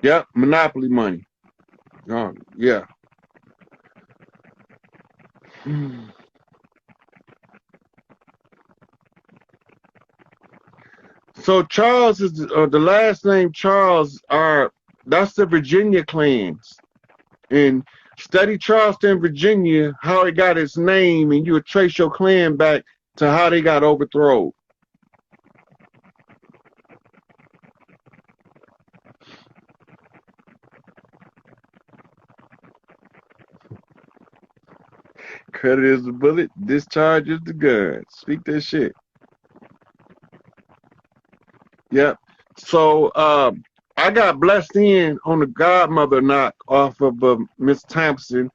Yep, monopoly money. Yeah. So Charles is the last name Charles are that's the Virginia clans. And study Charleston, Virginia, how it got its name, and you would trace your clan back to how they got overthrown. Credit is the bullet, discharge is the gun. Speak that shit. Yep. So I got blessed in on the godmother knock off of Miss Thompson,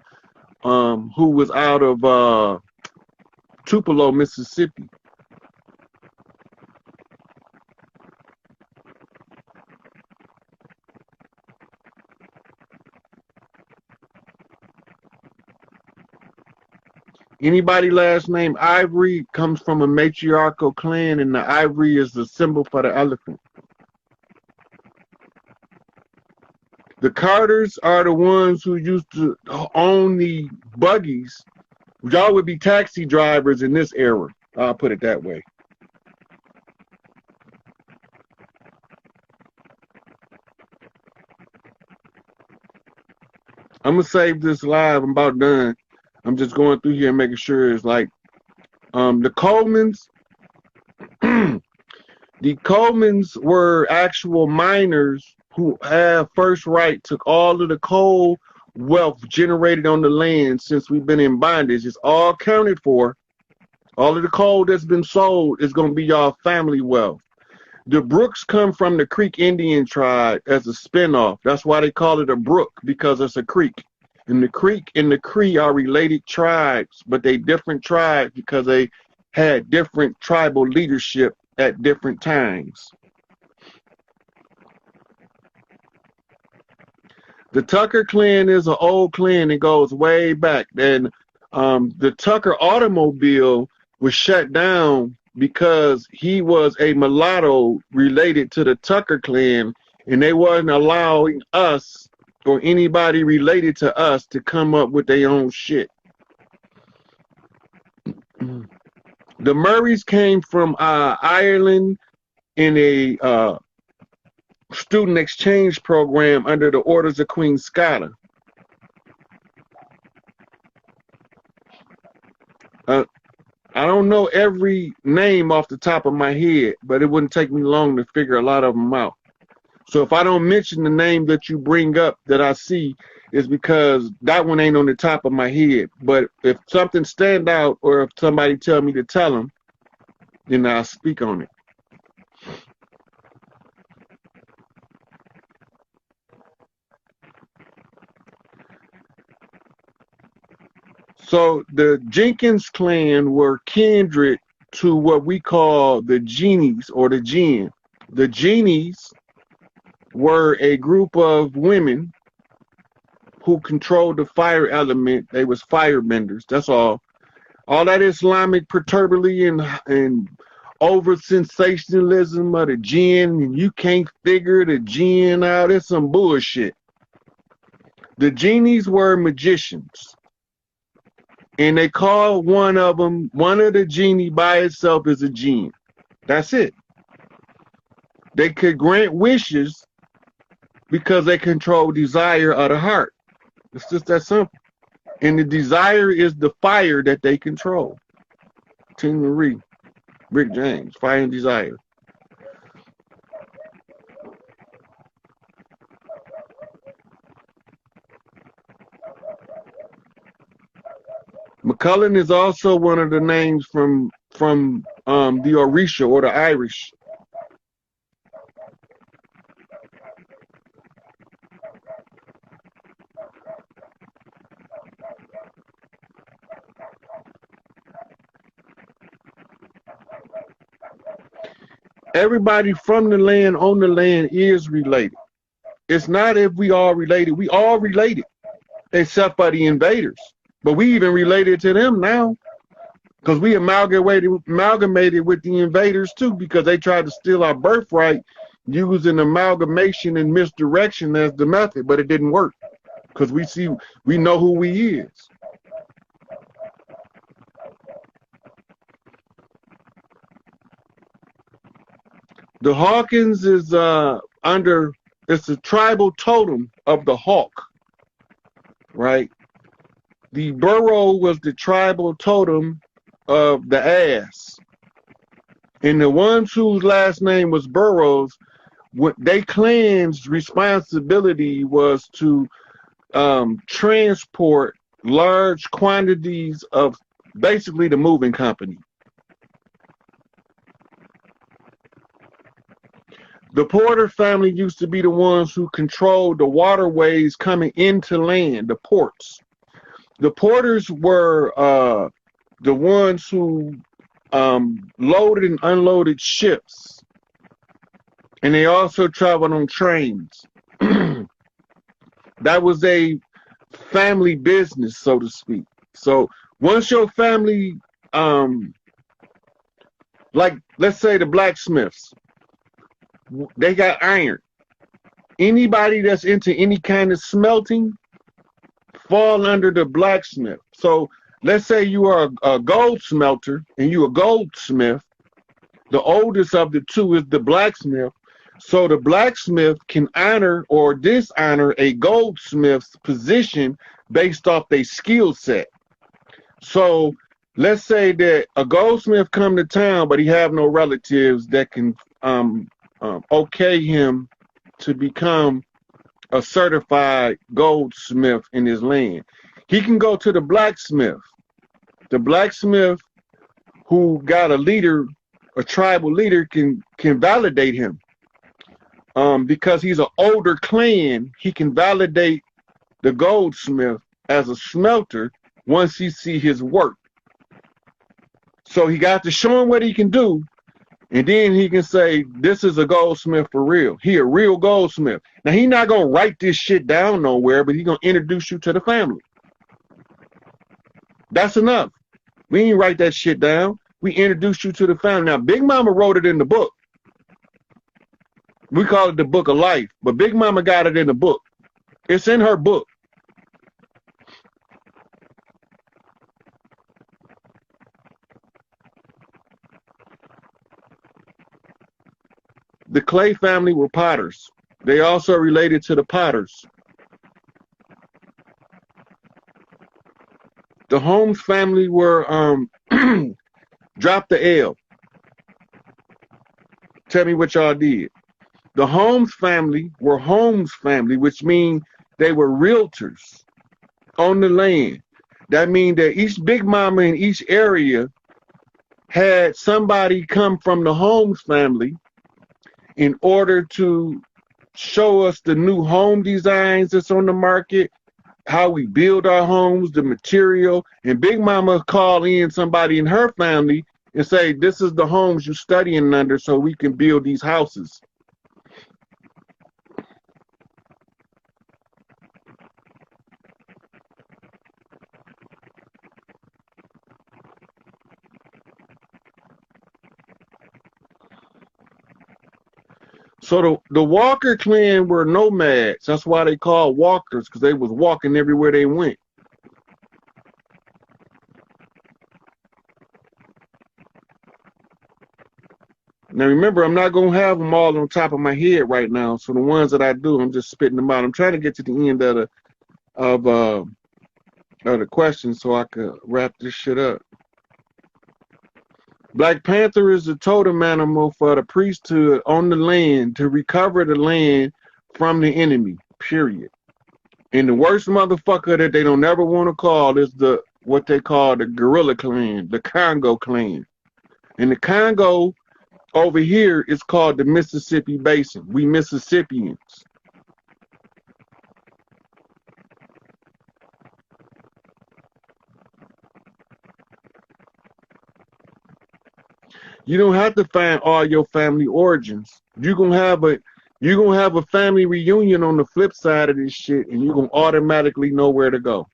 who was out of Tupelo, Mississippi. Anybody last name Ivory comes from a matriarchal clan, and the ivory is the symbol for the elephant. The Carters are the ones who used to own the buggies. Y'all would be taxi drivers in this era. I'll put it that way. I'm going to save this live. I'm about done. I'm just going through here and making sure it's like the Colemans. The Colemans were actual miners who have first right, took all of the coal wealth generated on the land since we've been in bondage. It's all counted for. All of the coal that's been sold is going to be y'all family wealth. The Brooks come from the Creek Indian tribe as a spinoff. That's why they call it a brook, because it's a creek. And the Creek and the Cree are related tribes, but they different tribes because they had different tribal leadership at different times. The Tucker clan is an old clan. It goes way back. And the Tucker automobile was shut down because he was a mulatto related to the Tucker clan, and they wasn't allowing us or anybody related to us to come up with their own shit. The Murrays came from Ireland in a student exchange program under the orders of Queen Scala. I don't know every name off the top of my head, but it wouldn't take me long to figure a lot of them out. So if I don't mention the name that you bring up that I see, is because that one ain't on the top of my head. But if something stand out, or if somebody tell me to tell them, then I'll speak on it. So the Jenkins clan were kindred to what we call the genies or the jinn. The genies were a group of women who controlled the fire element. They was firebenders. That's all. All that Islamic perturbability and over sensationalism of the jinn, and you can't figure the jinn out. It's some bullshit. The genies were magicians, and they call one of the genie by itself is a jinn. That's it. They could grant wishes because they control desire of the heart. It's just that simple. And the desire is the fire that they control. Tim Marie, Rick James, Fire and Desire. McCullen is also one of the names from the Orisha or the Irish. Everybody from the land, on the land, is related. It's not if we all related. We all related, except for the invaders. But we even related to them now, because we amalgamated with the invaders too, because they tried to steal our birthright using amalgamation and misdirection as the method, but it didn't work because we know who he is. The Hawkins is it's a tribal totem of the hawk, right? The burrow was the tribal totem of the ass. And the ones whose last name was Burroughs, what they clan's responsibility was to transport large quantities of basically the moving company. The Porter family used to be the ones who controlled the waterways coming into land, the ports. The Porters were the ones who loaded and unloaded ships. And they also traveled on trains. That was a family business, so to speak. So once your family, like let's say the blacksmiths, they got iron. Anybody that's into any kind of smelting fall under the blacksmith. So let's say you are a gold smelter and you're a goldsmith. The oldest of the two is the blacksmith. So the blacksmith can honor or dishonor a goldsmith's position based off their skill set. So let's say that a goldsmith come to town, but he have no relatives that can okay him to become a certified goldsmith in his land. He can go to the blacksmith. The blacksmith who got a leader, a tribal leader, can validate him. Because he's an older clan, he can validate the goldsmith as a smelter once he see his work. So he got to show him what he can do, and then he can say, this is a goldsmith for real. He a real goldsmith. Now, he not going to write this shit down nowhere, but he going to introduce you to the family. That's enough. We ain't write that shit down. We introduced you to the family. Now, Big Mama wrote it in the book. We call it the Book of Life, but Big Mama got it in the book. It's in her book. The Clay family were potters. They also related to the Potters. The Holmes family were drop the L. Tell me what y'all did. The Holmes family were Holmes family, which means they were realtors on the land. That means that each Big Mama in each area had somebody come from the Holmes family in order to show us the new home designs that's on the market, how we build our homes, the material. And Big Mama call in somebody in her family and say, this is the homes you're studying under so we can build these houses. So the Walker clan were nomads. That's why they called walkers, because they was walking everywhere they went. Now remember, I'm not going to have them all on top of my head right now. So the ones that I do, I'm just spitting them out. I'm trying to get to the end of the question so I could wrap this shit up. Black Panther is a totem animal for the priesthood on the land to recover the land from the enemy, period. And the worst motherfucker that they don't ever want to call is what they call the gorilla clan, the Congo clan. And the Congo over here is called the Mississippi Basin. We Mississippians. You don't have to find all your family origins. You're gonna have a family reunion on the flip side of this shit, and you're gonna automatically know where to go.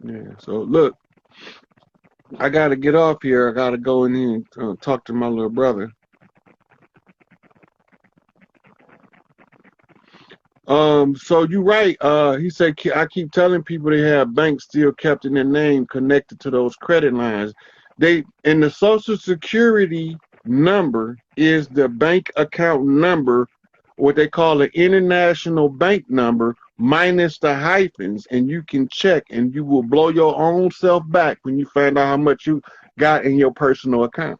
Yeah. So look, I gotta get off here. I gotta go in here and talk to my little brother. So you're right. He said, I keep telling people they have banks still kept in their name connected to those credit lines. And the social security number is the bank account number, what they call an international bank number minus the hyphens, and you can check and you will blow your own self back when you find out how much you got in your personal account.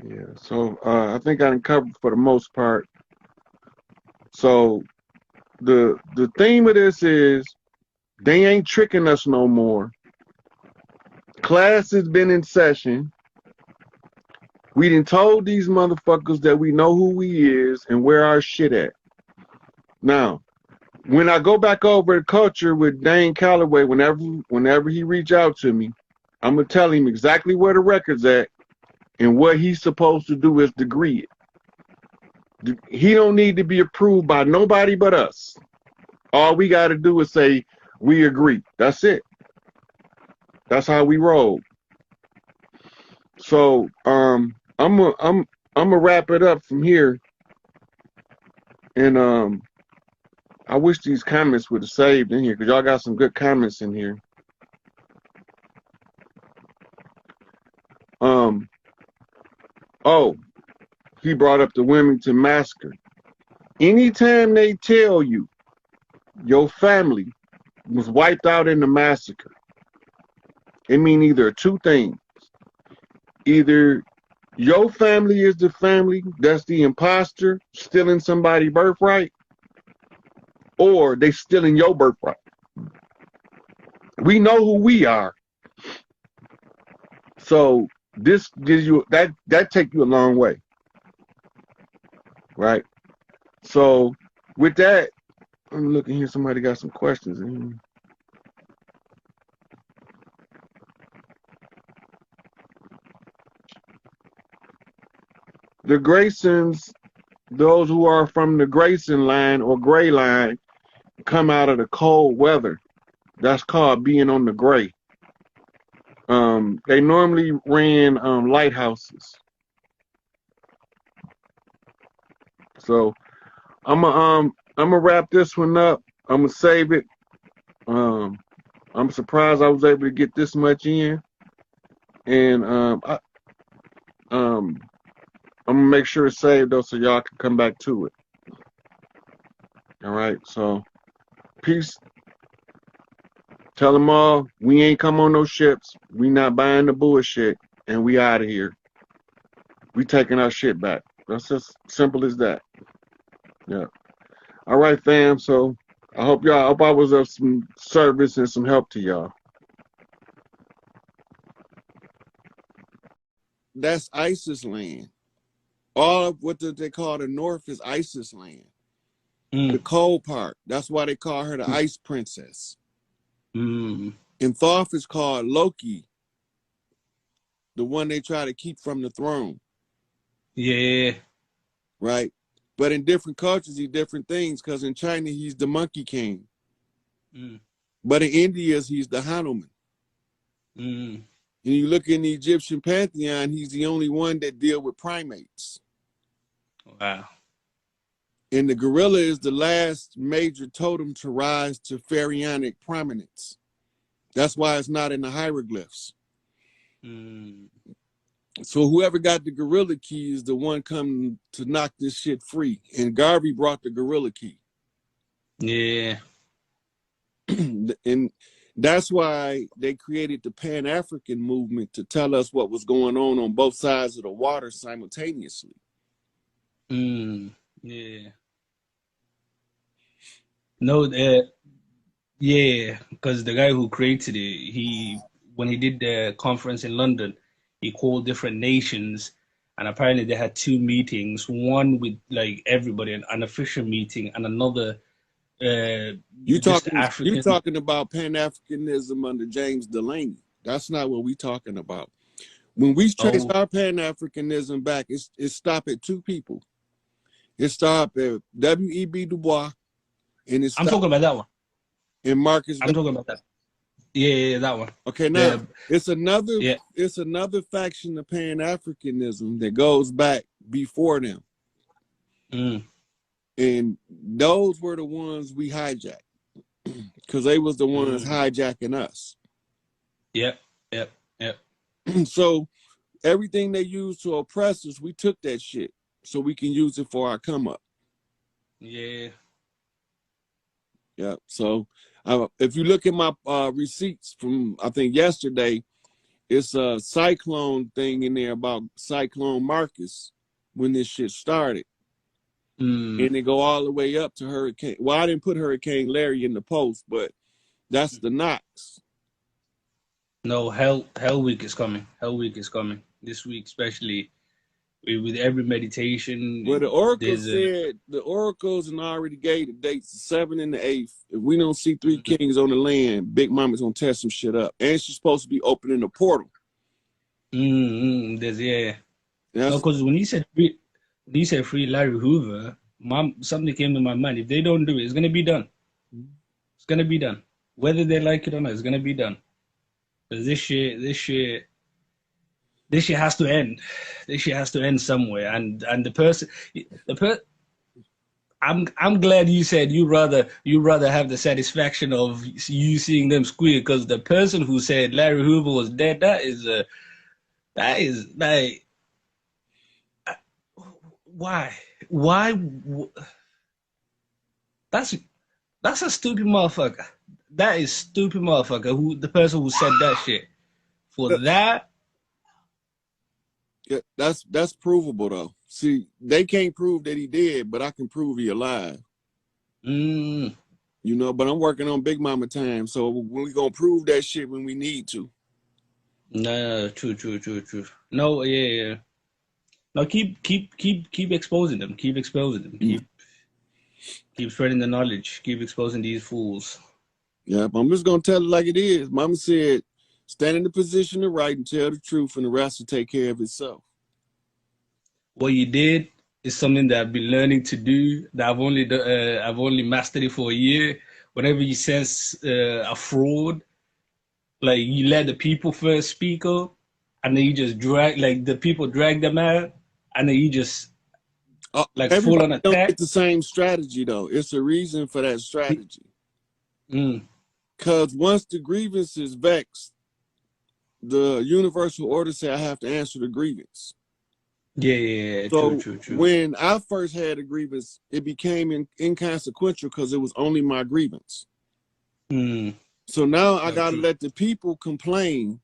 Yeah, so I think I covered for the most part. So the theme of this is they ain't tricking us no more. Class has been in session. We done told these motherfuckers that we know who we is and where our shit at. Now, when I go back over the culture with Dane Calloway, whenever he reach out to me, I'm gonna tell him exactly where the record's at and what he's supposed to do is degree it. He don't need to be approved by nobody but us. All we got to do is say we agree. That's it. That's how we roll. So I'm gonna wrap it up from here. And I wish these comments would have saved in here because y'all got some good comments in here. Oh, he brought up the Wilmington Massacre. Anytime they tell you your family was wiped out in the massacre, it means either two things. Either your family is the family that's the impostor stealing somebody's birthright, or they stealing your birthright. We know who we are. So this gives you that take you a long way. Right? So with that, I'm looking here, somebody got some questions in here. The Graysons, those who are from the Grayson line or gray line, come out of the cold weather. That's called being on the gray. They normally ran lighthouses. So I'm gonna wrap this one up. I'm gonna save it. I'm surprised I was able to get this much in, and I'm gonna make sure it's saved though, so y'all can come back to it. All right. So peace. Tell them all we ain't come on no ships. We not buying the bullshit, and we out of here. We taking our shit back. That's just simple as that. Yeah. All right, fam. So I hope I was of some service and some help to y'all. That's ISIS land. All of what they call the North is ISIS land. The cold part. That's why they call her the Ice Princess. And Thoth is called Loki, the one they try to keep from the throne. Yeah. Right? But in different cultures, he's different things, because in China, he's the Monkey King. But in India, he's the Hanuman. And you look in the Egyptian pantheon, he's the only one that deal with primates. Wow. And the gorilla is the last major totem to rise to pharaonic prominence. That's why it's not in the hieroglyphs. So whoever got the gorilla key is the one coming to knock this shit free. And Garvey brought the gorilla key. Yeah. And that's why they created the Pan-African movement, to tell us what was going on both sides of the water simultaneously. Yeah. No, yeah, because the guy who created it, when he did the conference in London, he called different nations, and apparently they had two meetings, one with like everybody, an official meeting, and another you're talking about Pan-Africanism under James Delaney. That's not what we're talking about. When we trace Oh, our Pan-Africanism back, it stopped at two people. It stopped at W.E.B. Du Bois, and it I'm stopped talking about that one. in Marcus I'm Garvey. talking about that. Yeah, that one. Okay, now The it's another yeah. faction of Pan-Africanism that goes back before them. And those were the ones we hijacked because they was the ones hijacking us. Yep. So everything they used to oppress us, we took that shit so we can use it for our come up. Yeah. Yeah. So if you look at my receipts from, I think yesterday, it's a cyclone thing in there about Cyclone Marcus when this shit started. And they go all the way up to Hurricane. Well, I didn't put Hurricane Larry in the post, but that's the Knox. No, Hell Week is coming. Hell Week is coming this week, especially with every meditation. Well, the Oracle There's a said the oracles and already gave the dates, the 7th and the 8th. If we don't see three kings on the land, Big Mama's gonna tear some shit up, and she's supposed to be opening the portal. There's no, because when you said free Larry Hoover, something came to my mind. If they don't do it, it's gonna be done. It's gonna be done, whether they like it or not. It's gonna be done. Because this shit has to end. This shit has to end somewhere. And I'm glad you said you rather have the satisfaction of you seeing them squeal, because the person who said Larry Hoover was dead, that is like, why that's a stupid motherfucker. That is stupid motherfucker, the person who said that shit. For that, yeah, that's provable though. See, they can't prove that he did, but I can prove he alive. You know, but I'm working on Big Mama time, so we gonna prove that shit when we need to. No, true. No, yeah. No, keep exposing them. Keep exposing them. Keep spreading the knowledge. Keep exposing these fools. Yeah, but I'm just gonna tell it like it is. Mama said, stand in the position of right and tell the truth, and the rest will take care of itself. What you did is something that I've been learning to do. That I've only mastered it for a year. Whenever you sense a fraud, like, you let the people first speak up, and then you just drag them out, and then you just like full on Everybody don't attack. get the same strategy though. It's a reason for that strategy. Because once the grievance is vexed, the universal order say I have to answer the grievance. Yeah, so true. When I first had a grievance, it became inconsequential because it was only my grievance. So now I gotta let the people complain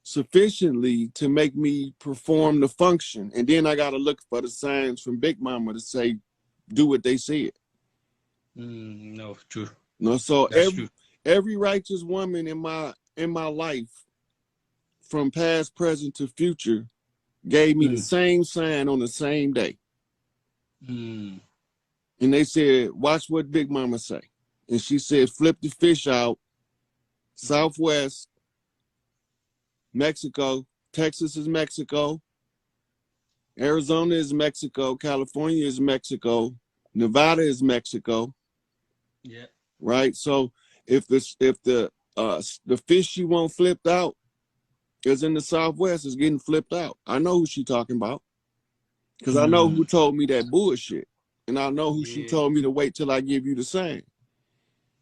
sufficiently to make me perform the function, and then I gotta look for the signs from Big Mama to say, do what they said. No, true. No, so true. Every righteous woman in my life, from past, present to future, gave me the same sign on the same day. And they said, watch what Big Mama say. And she said, flip the fish out, Southwest, Mexico, Texas is Mexico, Arizona is Mexico, California is Mexico, Nevada is Mexico. Yeah. Right. So if the fish she won't flipped out is in the Southwest, is getting flipped out. I know who she talking about, because I know who told me that bullshit, and I know who she told me to wait till I give you the same.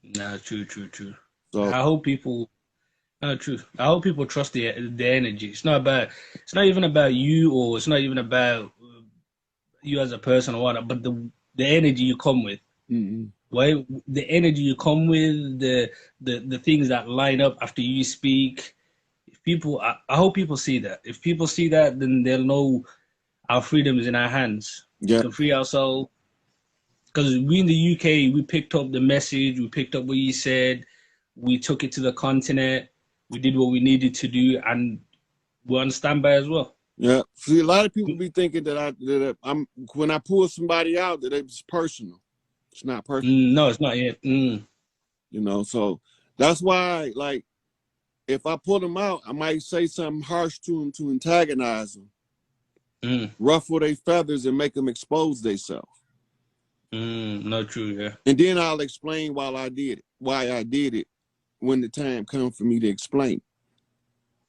Nah, true. So I hope people. True. I hope people trust the energy. It's not even about you, or it's not even about you as a person or whatnot, but the energy you come with. Right? The energy you come with, the things that line up after you speak. If people, I hope people see that. If people see that, then they'll know our freedom is in our hands. Yeah. We can free ourselves. Because we in the UK, we picked up the message, we picked up what you said, we took it to the continent, we did what we needed to do, and we're on standby as well. Yeah. See, a lot of people be thinking that I'm when I pull somebody out, that it's personal. It's not personal. No, it's not yet. You know, so that's why, like, if I pull them out, I might say something harsh to them to antagonize them, ruffle their feathers and make them expose themselves. Not true, yeah. And then I'll explain why I did it when the time comes for me to explain.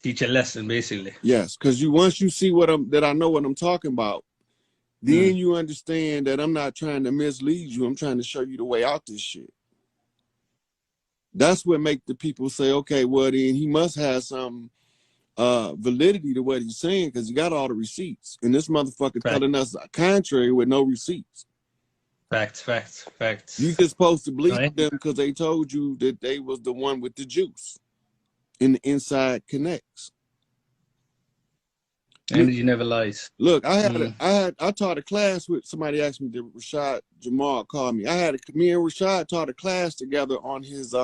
Teach a lesson, basically. Yes, because once you see that I know what I'm talking about, then you understand that I'm not trying to mislead you. I'm trying to show you the way out this shit. That's what make the people say, okay, well then he must have some validity to what he's saying because he got all the receipts. And this motherfucker telling us contrary with no receipts. Facts. You just supposed to believe them because they told you that they was the one with the juice. And the inside connects. Energy never lies. Look, I taught a class with somebody asked me, did Rashad Jamal call me? Me and Rashad taught a class together on his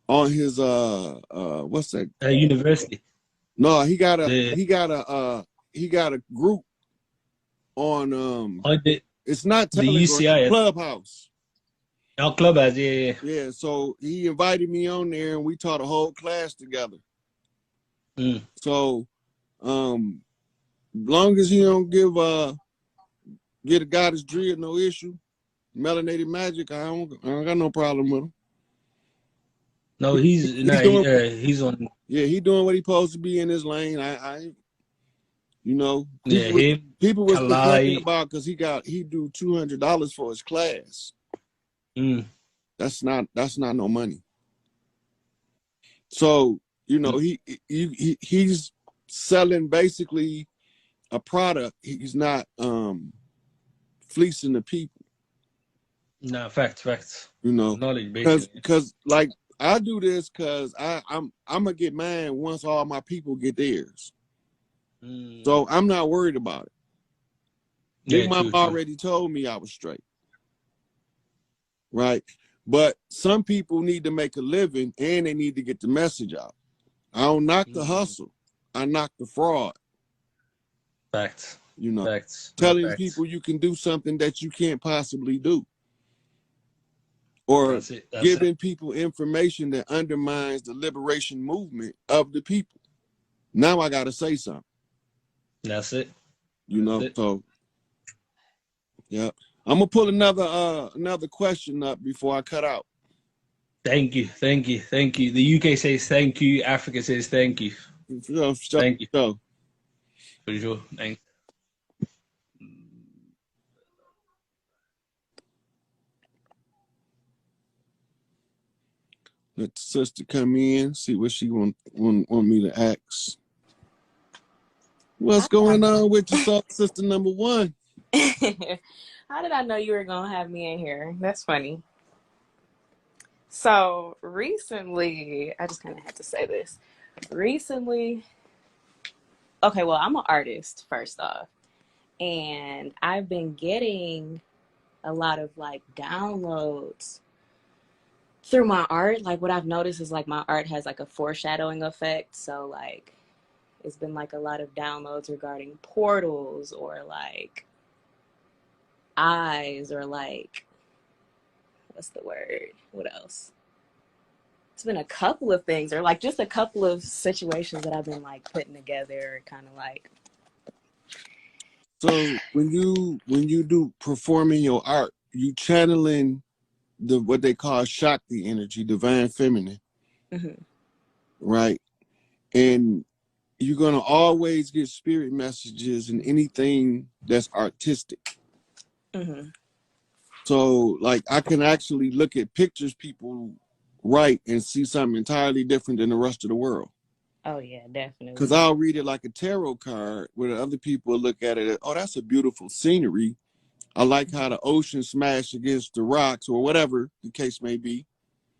what's that? University. No, he got a group on it's not Telegram, the UCI Clubhouse. Our Clubhouse, yeah. Yeah, so he invited me on there and we taught a whole class together. So long as he don't get a goddess drill, no issue. Melanated magic, I don't got no problem with him. No, he's on. Yeah, he doing what he supposed to be in his lane. I you know, people was complaining about because he do $200 for his class. That's not no money. So you know he's selling basically a product. He's not fleecing the people. No, facts. You know, knowledge basically. Because like I do this because I'm gonna get mine once all my people get theirs. So I'm not worried about it. Big Mom already told me I was straight. Right? But some people need to make a living and they need to get the message out. I don't knock the hustle. I knock the fraud. Facts. You know, Facts. telling people you can do something that you can't possibly do. Or giving people information that undermines the liberation movement of the people. Now I gotta say something. That's it. You know, so yeah. I'm gonna pull another question up before I cut out. Thank you. The UK says thank you. Africa says thank you. Thank you. For sure. Thanks. Let the sister come in, see what she want me to ask. What's going on with your sister number one? How did I know you were going to have me in here? That's funny. So recently, I just kind of had to say this. Recently, okay, well, I'm an artist, first off. And I've been getting a lot of like downloads through my art. Like what I've noticed is like my art has like a foreshadowing effect. So like it's been like a lot of downloads regarding portals or like eyes or like, what's the word? What else? It's been a couple of things or like just a couple of situations that I've been like putting together kind of like. So when you do performing your art, you channeling what they call Shakti energy, divine feminine, right? And you're gonna always get spirit messages in anything that's artistic. So like I can actually look at pictures people write and see something entirely different than the rest of the world. Oh yeah, definitely. Because I'll read it like a tarot card where other people will look at it, oh, that's a beautiful scenery. I like how the ocean smashed against the rocks or whatever the case may be.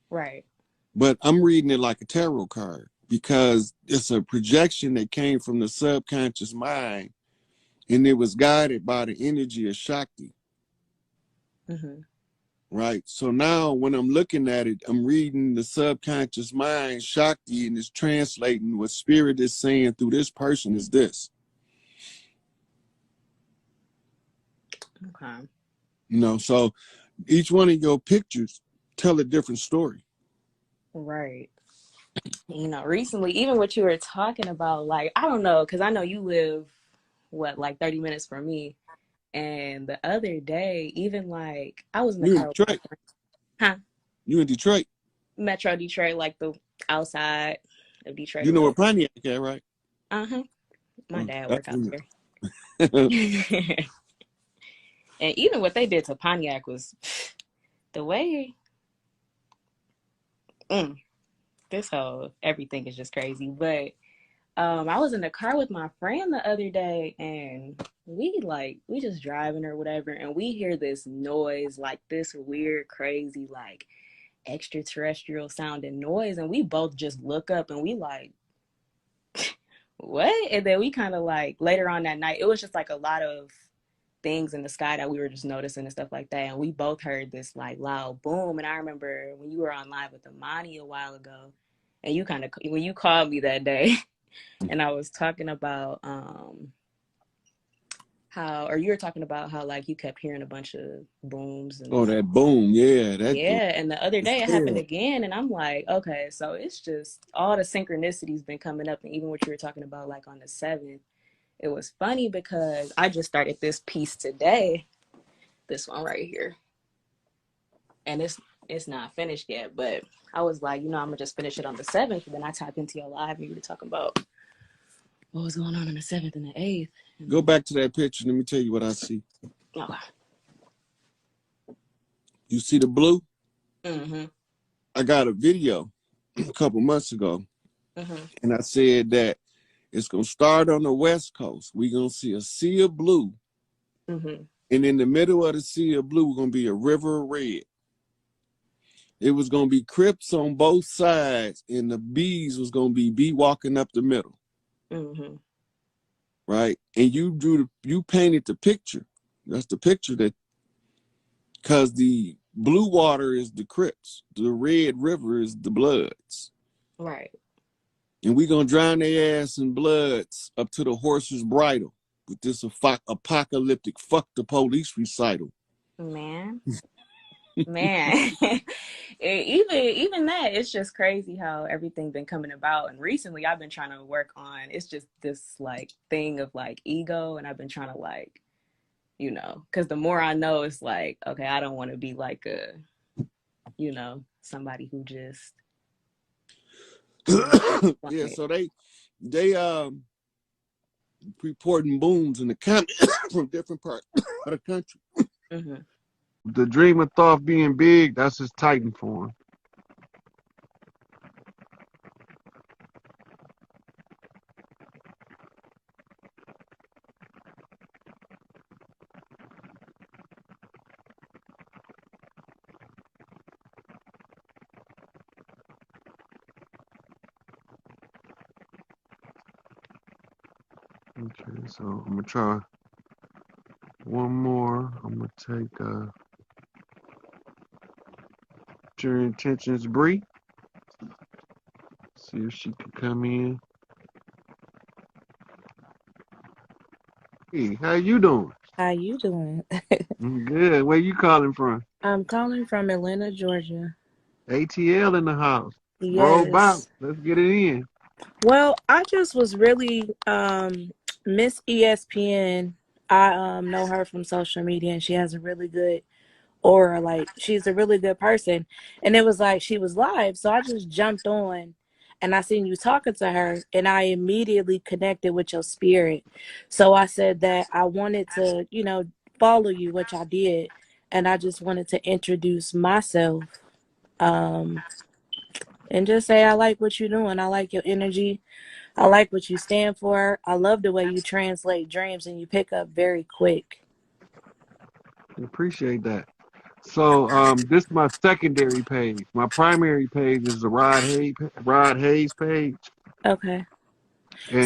Right. But I'm reading it like a tarot card because it's a projection that came from the subconscious mind and it was guided by the energy of Shakti. Right. So now when I'm looking at it, I'm reading the subconscious mind, Shakti, and it's translating what spirit is saying through this person is this. Okay. You know, so each one of your pictures tell a different story. Right. You know, recently, even what you were talking about, like, I don't know, because I know you live, what, like 30 minutes from me. And the other day, even like, I was in the You in car with my Detroit? friend. Huh? You in Detroit? Metro Detroit, like the outside of Detroit a You know where little bit. Pontiac at, right? Uh-huh. My dad work That's out there. And even what they did to Pontiac was the way, mm, this whole everything is just crazy. But I was in the car with my friend the other day, and we just driving or whatever, and we hear this noise, like this weird, crazy, like extraterrestrial sounding noise, and we both just look up and we like, what? And then we kind of like later on that night, it was just like a lot of things in the sky that we were just noticing and stuff like that. And we both heard this like loud boom. And I remember when you were on live with Amani a while ago, and you kind of when you called me that day, and I was talking about how, or you were talking about how like you kept hearing a bunch of booms and Oh, that boom, yeah, that yeah. And the other day it happened yeah. again, and I'm like, okay, so it's just all the synchronicities been coming up, and even what you were talking about like on the 7th. It was funny because I just started this piece today, this one right here, and it's not finished yet. But I was like, you know, I'm gonna just finish it on the 7th, and then I tap into your live, and you were talking about what was going on the 7th and the 8th. Go back to that picture. Let me tell you what I see. Okay. You see the blue? Mm-hmm. I got a video a couple months ago, and I said that it's gonna start on the West Coast. We're gonna see a sea of blue, and in the middle of the sea of blue, we're gonna be a river of red. It was gonna be Crips on both sides, and the bees was gonna be bee walking up the middle. Right? And you painted the picture. That's the picture that, because the blue water is the Crips, the red river is the Bloods. Right. And we gonna drown their ass in bloods up to the horse's bridle with this apocalyptic fuck the police recital. Man. Even that, it's just crazy how everything been coming about. And recently I've been trying to work on, it's just this like thing of like ego, and I've been trying to like, you know, because the more I know, it's like, okay, I don't want to be like a, you know, somebody who just Yeah, so they reporting booms in the comments from different parts of the country. The dream of thought being big, that's his Titan form. Okay, so I'm gonna try one more. I'm gonna take your intentions, Bree. See if she can come in. Hey, how you doing? How you doing? I'm good. Where you calling from? I'm calling from Atlanta, Georgia. ATL in the house. Roll bounce. Yes. Let's get it in. Well, I just was really Miss ESPN. I know her from social media, and she has a really good aura. Like, she's a really good person. And it was like she was live, so I just jumped on and I seen you talking to her, and I immediately connected with your spirit. So I said that I wanted to, you know, follow you, which I did, and I just wanted to introduce myself. Um and just say I like what you're doing. I like your energy. I like what you stand for. I love the way you translate dreams and you pick up very quick. Appreciate that. So this is my secondary page. My primary page is the Rod Hayes page. Okay.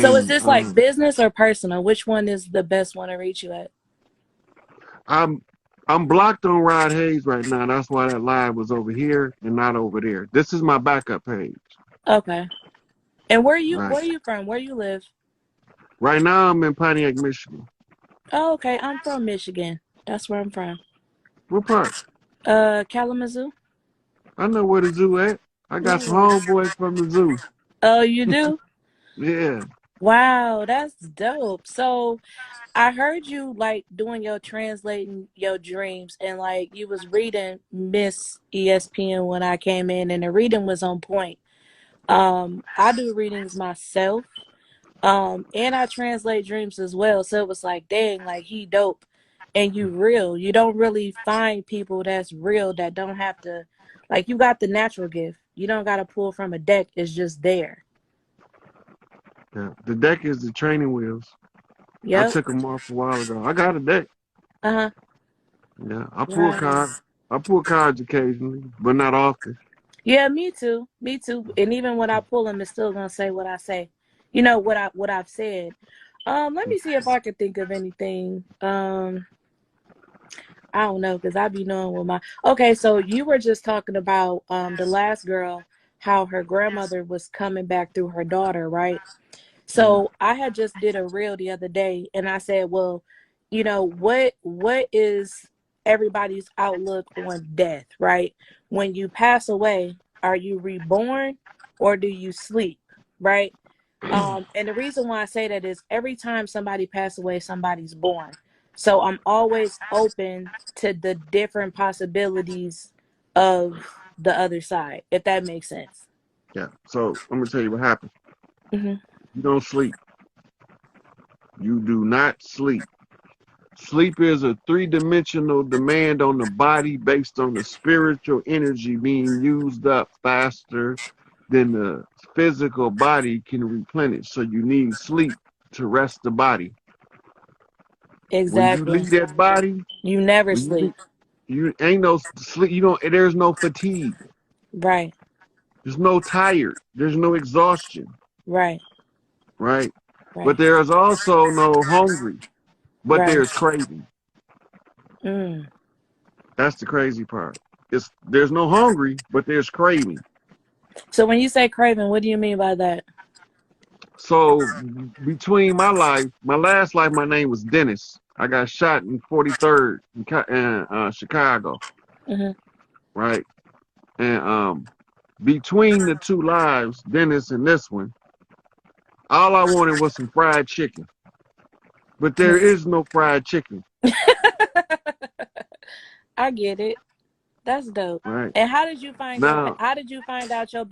So is And this like business or personal? Which one is the best one to reach you at? I'm blocked on Rod Hayes right now. That's why that live was over here and not over there. This is my backup page. Okay. And where Right. are you from? Where you live? Right now I'm in Pontiac, Michigan. Oh, okay. I'm from Michigan. That's where I'm from. What part? Kalamazoo. I know where the zoo at. I got some Nice. homeboys from the zoo. Oh, you do? Yeah. Wow, that's dope. So I heard you like doing your translating your dreams and like you was reading Miss ESPN when I came in and the reading was on point. I do readings myself. And I translate dreams as well. So it was like, dang, like he dope and you real. You don't really find people that's real that don't have to like you got the natural gift. You don't gotta pull from a deck, it's just there. Yeah. The deck is the training wheels. I Yep. took them off a while ago. I got a deck. Uh-huh. Yeah. I pull Right. cards. I pull cards occasionally, but not often. Yeah, me too. Me too. And even when I pull them, it's still gonna say what I say. You know what I've said. Let me see if I can think of anything. I don't know because I be knowing with my. Okay, so you were just talking about the last girl, how her grandmother was coming back through her daughter, right? Yeah. So I had just did a reel the other day, and I said, well, what is everybody's outlook on death, right? When you pass away, are you reborn or do you sleep, right? And the reason why I say that is every time somebody passes away, somebody's born. So I'm always open to the different possibilities of the other side, if that makes sense. Yeah. So I'm gonna tell you what happened. Hmm. You don't sleep. You do not sleep. Sleep is a three-dimensional demand on the body based on the spiritual energy being used up faster than the physical body can replenish. So you need sleep to rest the body. When you Exactly. leave that body, You never when you leave, sleep. you ain't no sleep. You don't. There's no fatigue. Right. There's no tired. There's no exhaustion. Right. Right. But Right. there is also no hungry. But Right. there's craving. Mm. That's the crazy part. There's no hungry, but there's craving. So when you say craving, what do you mean by that? So between my last life, my name was Dennis. I got shot in 43rd in Chicago, Hmm. right? And between the two lives, Dennis and this one, all I wanted was some fried chicken. But there is no fried chicken, I get it. That's dope. right? And how did you find your? Now, How did you find out your